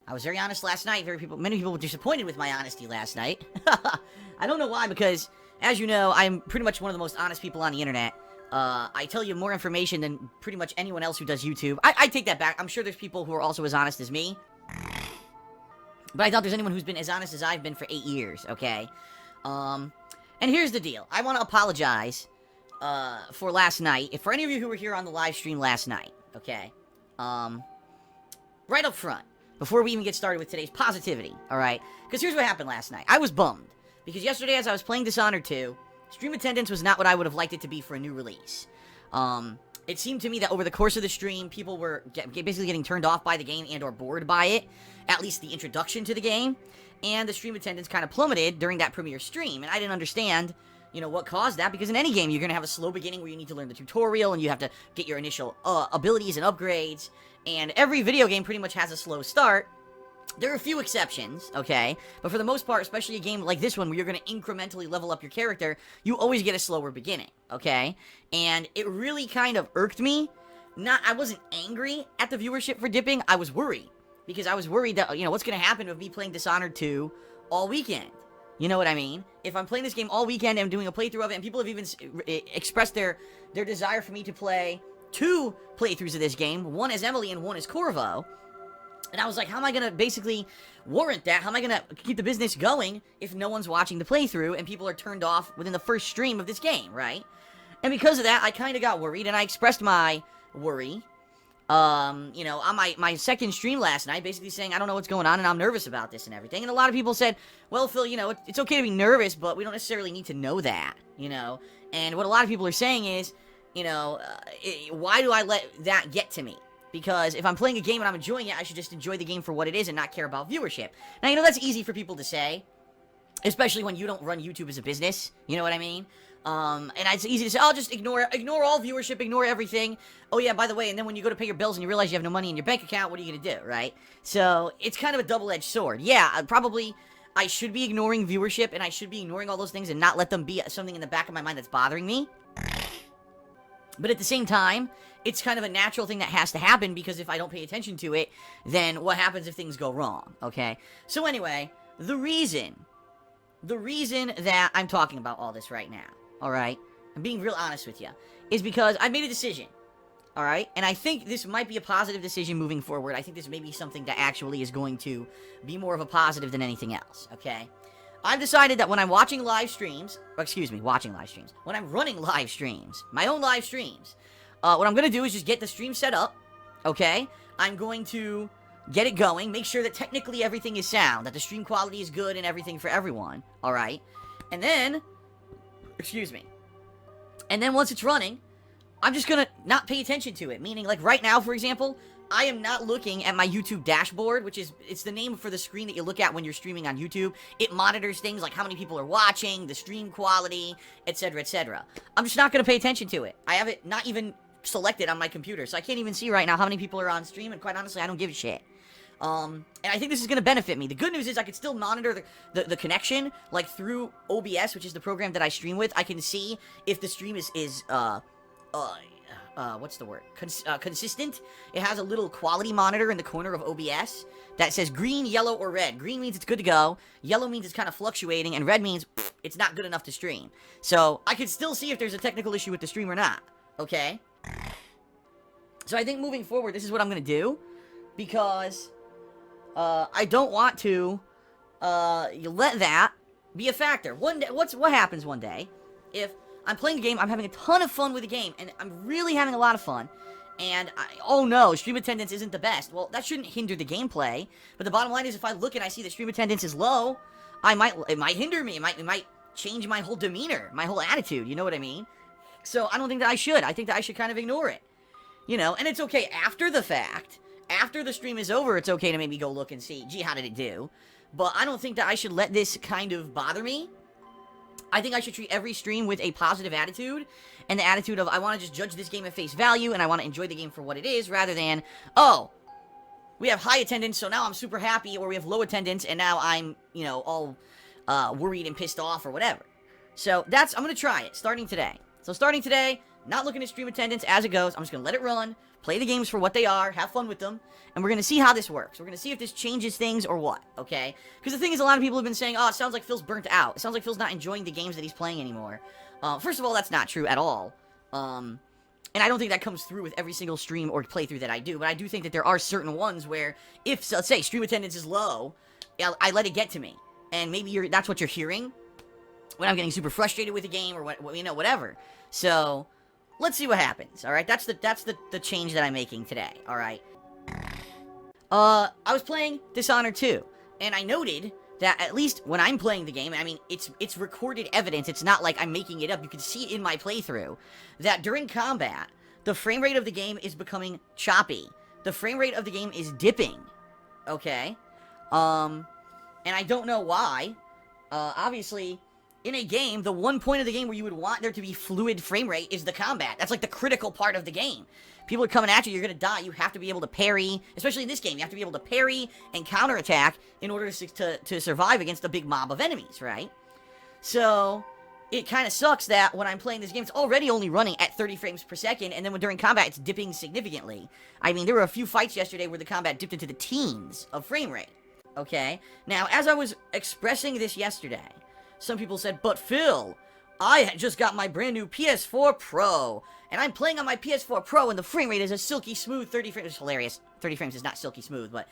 I was very honest last night. Many people were disappointed with my honesty last night. I don't know why, because, as you know, I'm pretty much one of the most honest people on the internet. I tell you more information than pretty much anyone else who does YouTube. I take that back. I'm sure there's people who are also as honest as me. But I doubt there's anyone who's been as honest as I've been for 8 years, okay? And here's the deal. I want to apologize for last night. For any of you who were here on the live stream last night, okay? Right up front, before we even get started with today's positivity, alright? Because here's what happened last night. I was bummed. Because yesterday, as I was playing Dishonored 2, stream attendance was not what I would have liked it to be for a new release. It seemed to me that over the course of the stream, people were basically getting turned off by the game and or bored by it. At least the introduction to the game. And the stream attendance kind of plummeted during that premiere stream. And I didn't understand, you know, what caused that. Because in any game, you're going to have a slow beginning where you need to learn the tutorial. And you have to get your initial abilities and upgrades. And every video game pretty much has a slow start. There are a few exceptions, okay? But for the most part, especially a game like this one where you're going to incrementally level up your character, you always get a slower beginning, okay? And it really kind of irked me. I wasn't angry at the viewership for dipping. I was worried. Because I was worried that, you know, what's going to happen with me playing Dishonored 2 all weekend? You know what I mean? If I'm playing this game all weekend and I'm doing a playthrough of it, and people have even expressed their desire for me to play 2 playthroughs of this game, one as Emily and one as Corvo. And I was like, how am I going to basically warrant that? How am I going to keep the business going if no one's watching the playthrough and people are turned off within the first stream of this game, right? And because of that, I kind of got worried, and I expressed my worry, you know, on my second stream last night, basically saying, I don't know what's going on, and I'm nervous about this and everything. And a lot of people said, well, Phil, you know, it's okay to be nervous, but we don't necessarily need to know that, you know? And what a lot of people are saying is, you know, why do I let that get to me? Because if I'm playing a game and I'm enjoying it, I should just enjoy the game for what it is and not care about viewership. Now, you know, that's easy for people to say, especially when you don't run YouTube as a business, you know what I mean? And it's easy to say, oh, just ignore all viewership, ignore everything. Oh, yeah, by the way, and then when you go to pay your bills and you realize you have no money in your bank account, what are you going to do, right? So, it's kind of a double-edged sword. Yeah, I should be ignoring viewership, and I should be ignoring all those things and not let them be something in the back of my mind that's bothering me. But at the same time, it's kind of a natural thing that has to happen, because if I don't pay attention to it, then what happens if things go wrong, okay? So anyway, the reason that I'm talking about all this right now, alright? I'm being real honest with you, is because I made a decision, alright? And I think this might be a positive decision moving forward. I think this may be something that actually is going to be more of a positive than anything else, okay? I've decided that when I'm watching live streams, when I'm running live streams, my own live streams, what I'm going to do is just get the stream set up, okay? I'm going to get it going, make sure that technically everything is sound, that the stream quality is good and everything for everyone, alright? And then, and then once it's running, I'm just going to not pay attention to it, meaning, like, right now, for example, I am not looking at my YouTube dashboard, it's the name for the screen that you look at when you're streaming on YouTube. It monitors things like how many people are watching, the stream quality, etc., etc. I'm just not going to pay attention to it. I have it not even selected on my computer, so I can't even see right now how many people are on stream, and quite honestly, I don't give a shit. And I think this is going to benefit me. The good news is I can still monitor the connection, like through OBS, which is the program that I stream with. I can see if the stream is what's the word? Consistent. It has a little quality monitor in the corner of OBS that says green, yellow, or red. Green means it's good to go. Yellow means it's kind of fluctuating. And red means it's not good enough to stream. So I can still see if there's a technical issue with the stream or not. Okay? So I think moving forward, this is what I'm going to do. Because I don't want to let that be a factor. One day, what happens one day if I'm playing a game, I'm having a ton of fun with the game, and I'm really having a lot of fun, and oh no, stream attendance isn't the best. Well, that shouldn't hinder the gameplay, but the bottom line is if I look and I see that stream attendance is low, it might hinder me, it might change my whole demeanor, my whole attitude, you know what I mean? So I don't think that I should. I think that I should kind of ignore it, you know, and it's okay after the fact. After the stream is over, it's okay to maybe go look and see, gee, how did it do? But I don't think that I should let this kind of bother me. I think I should treat every stream with a positive attitude, and the attitude of, I want to just judge this game at face value, and I want to enjoy the game for what it is, rather than, oh, we have high attendance, so now I'm super happy, or we have low attendance, and now I'm, you know, all worried and pissed off, or whatever. So, I'm going to try it, starting today. So, starting today, not looking at stream attendance as it goes, I'm just going to let it run, play the games for what they are, have fun with them, and we're going to see how this works. We're going to see if this changes things or what, okay? Because the thing is, a lot of people have been saying, oh, it sounds like Phil's burnt out. It sounds like Phil's not enjoying the games that he's playing anymore. First of all, that's not true at all. And I don't think that comes through with every single stream or playthrough that I do, but I do think that there are certain ones where, if, let's say, stream attendance is low, I let it get to me. And maybe that's what you're hearing when I'm getting super frustrated with the game or whatever. So, let's see what happens, alright? That's the change that I'm making today, alright? I was playing Dishonored 2, and I noted that at least when I'm playing the game, I mean, it's recorded evidence, it's not like I'm making it up, you can see it in my playthrough, that during combat, the frame rate of the game is becoming choppy. The frame rate of the game is dipping, okay? And I don't know why. Obviously, in a game, the one point of the game where you would want there to be fluid frame rate is the combat. That's like the critical part of the game. People are coming at you, you're gonna die, you have to be able to parry, especially in this game, you have to be able to parry and counterattack in order to survive against a big mob of enemies, right? So, it kind of sucks that when I'm playing this game, it's already only running at 30 frames per second, and then during combat, it's dipping significantly. I mean, there were a few fights yesterday where the combat dipped into the teens of frame rate, okay? Now, as I was expressing this yesterday, some people said, but Phil, I just got my brand new PS4 Pro, and I'm playing on my PS4 Pro, and the frame rate is a silky smooth 30 frames. It's hilarious. 30 frames is not silky smooth, but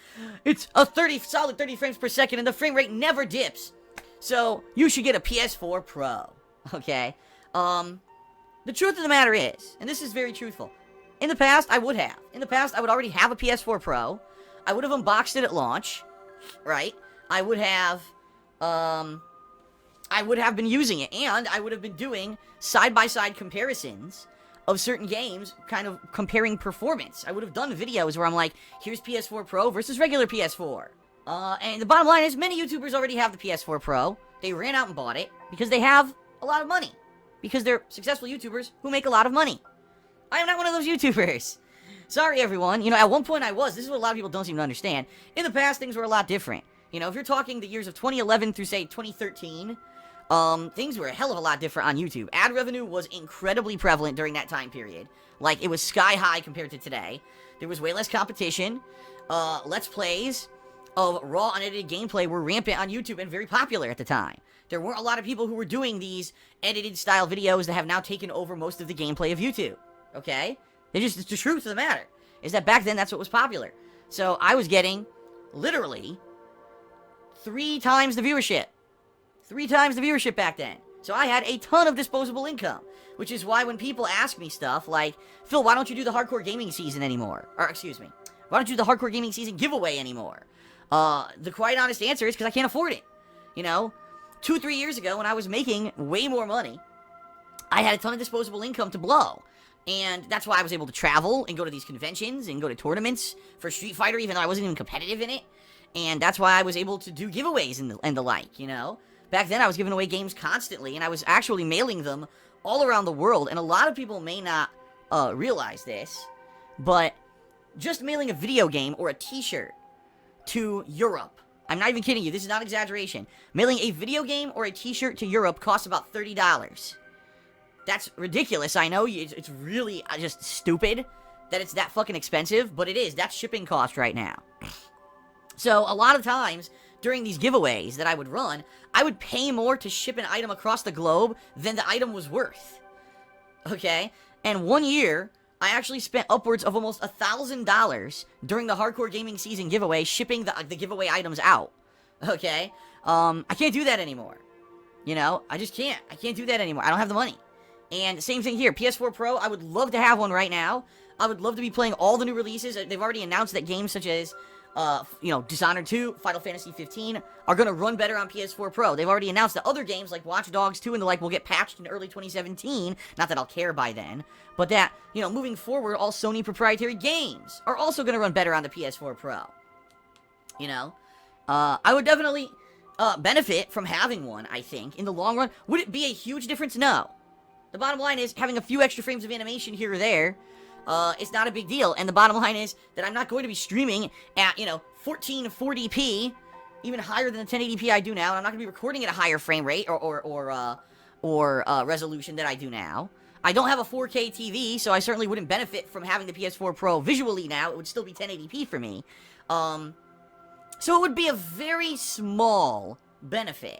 it's a solid 30 frames per second, and the frame rate never dips. So, you should get a PS4 Pro, okay? The truth of the matter is, and this is very truthful, in the past, I would have. In the past, I would already have a PS4 Pro. I would have unboxed it at launch, right? I would have been using it, and I would have been doing side-by-side comparisons of certain games, kind of comparing performance. I would have done videos where I'm like, here's PS4 Pro versus regular PS4. And the bottom line is, many YouTubers already have the PS4 Pro. They ran out and bought it because they have a lot of money. Because they're successful YouTubers who make a lot of money. I am not one of those YouTubers. Sorry, everyone. You know, at one point I was. This is what a lot of people don't seem to understand. In the past, things were a lot different. You know, if you're talking the years of 2011 through, say, 2013... things were a hell of a lot different on YouTube. Ad revenue was incredibly prevalent during that time period. Like, it was sky high compared to today. There was way less competition. Let's Plays of raw, unedited gameplay were rampant on YouTube and very popular at the time. There weren't a lot of people who were doing these edited style videos that have now taken over most of the gameplay of YouTube. Okay? It's the truth of the matter. Is that back then, that's what was popular. So, I was getting, literally, 3 times the viewership. 3 times the viewership back then. So I had a ton of disposable income. Which is why when people ask me stuff like, Phil, why don't you do the hardcore gaming season anymore? Or, excuse me. Why don't you do the hardcore gaming season giveaway anymore? The quite honest answer is because I can't afford it. You know? 2-3 years ago when I was making way more money, I had a ton of disposable income to blow. And that's why I was able to travel and go to these conventions and go to tournaments for Street Fighter even though I wasn't even competitive in it. And that's why I was able to do giveaways and the like, you know? Back then, I was giving away games constantly, and I was actually mailing them all around the world, and a lot of people may not realize this, but just mailing a video game or a t-shirt to Europe, I'm not even kidding you, this is not exaggeration, mailing a video game or a t-shirt to Europe costs about $30. That's ridiculous, I know, it's really just stupid that it's that fucking expensive, but it is, that's shipping cost right now. So, a lot of times, during these giveaways that I would run, I would pay more to ship an item across the globe than the item was worth. Okay? And one year, I actually spent upwards of almost $1,000 during the Hardcore Gaming Season giveaway shipping the giveaway items out. Okay? I can't do that anymore. You know? I just can't. I can't do that anymore. I don't have the money. And same thing here. PS4 Pro, I would love to have one right now. I would love to be playing all the new releases. They've already announced that games such as you know, Dishonored 2, Final Fantasy 15 are going to run better on PS4 Pro. They've already announced that other games like Watch Dogs 2 and the like will get patched in early 2017. Not that I'll care by then, but that, you know, moving forward, all Sony proprietary games are also going to run better on the PS4 Pro. You know? I would definitely benefit from having one, I think, in the long run. Would it be a huge difference? No. The bottom line is, having a few extra frames of animation here or there, it's not a big deal. And the bottom line is that I'm not going to be streaming at, you know, 1440p, even higher than the 1080p I do now. And I'm not going to be recording at a higher frame rate or resolution that I do now. I don't have a 4K TV, so I certainly wouldn't benefit from having the PS4 Pro visually now. It would still be 1080p for me. So it would be a very small benefit,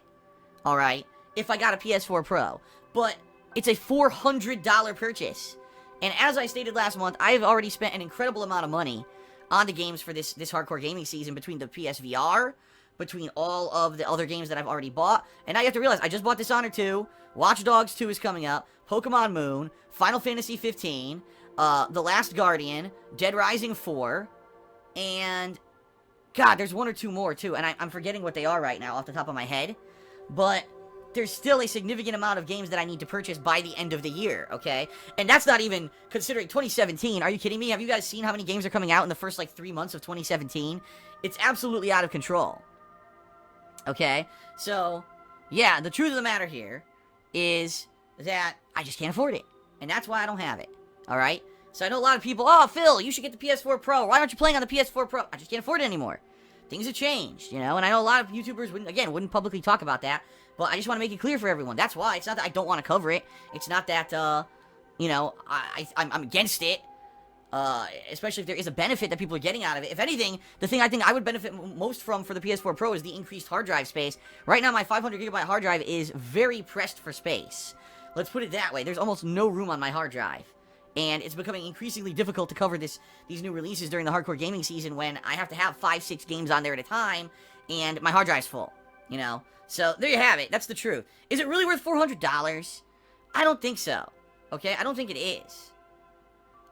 alright, if I got a PS4 Pro. But it's a $400 purchase. And as I stated last month, I've already spent an incredible amount of money on the games for this hardcore gaming season between the PSVR, between all of the other games that I've already bought. And now you have to realize, I just bought Dishonored 2, Watch Dogs 2 is coming up, Pokemon Moon, Final Fantasy 15, The Last Guardian, Dead Rising 4, and God, there's one or two more too, and I'm forgetting what they are right now off the top of my head, but there's still a significant amount of games that I need to purchase by the end of the year, okay? And that's not even considering 2017. Are you kidding me? Have you guys seen how many games are coming out in the first, like, 3 months of 2017? It's absolutely out of control. Okay? So, yeah, the truth of the matter here is that I just can't afford it. And that's why I don't have it. Alright? So I know a lot of people, oh, Phil, you should get the PS4 Pro. Why aren't you playing on the PS4 Pro? I just can't afford it anymore. Things have changed, you know? And I know a lot of YouTubers, wouldn't publicly talk about that. But I just want to make it clear for everyone. That's why. It's not that I don't want to cover it. It's not that, you know, I'm against it. Especially if there is a benefit that people are getting out of it. If anything, the thing I think I would benefit most from for the PS4 Pro is the increased hard drive space. Right now, my 500GB hard drive is very pressed for space. Let's put it that way. There's almost no room on my hard drive. And it's becoming increasingly difficult to cover these new releases during the hardcore gaming season when I have to have 5-6 games on there at a time, and my hard drive's full, you know? So, there you have it. That's the truth. Is it really worth $400? I don't think so. Okay? I don't think it is.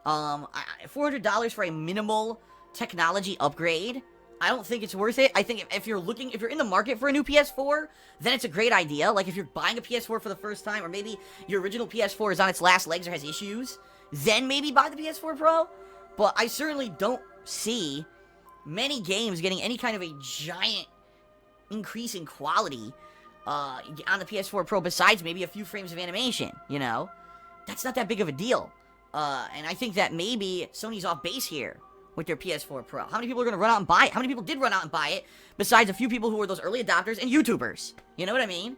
$400 for a minimal technology upgrade, I don't think it's worth it. I think if you're in the market for a new PS4, then it's a great idea. Like, if you're buying a PS4 for the first time, or maybe your original PS4 is on its last legs or has issues, then maybe buy the PS4 Pro. But I certainly don't see many games getting any kind of a giant increase in quality on the PS4 Pro besides maybe a few frames of animation, you know? That's not that big of a deal. And I think that maybe Sony's off base here with their PS4 Pro. How many people are going to run out and buy it? How many people did run out and buy it besides a few people who were those early adopters and YouTubers? You know what I mean?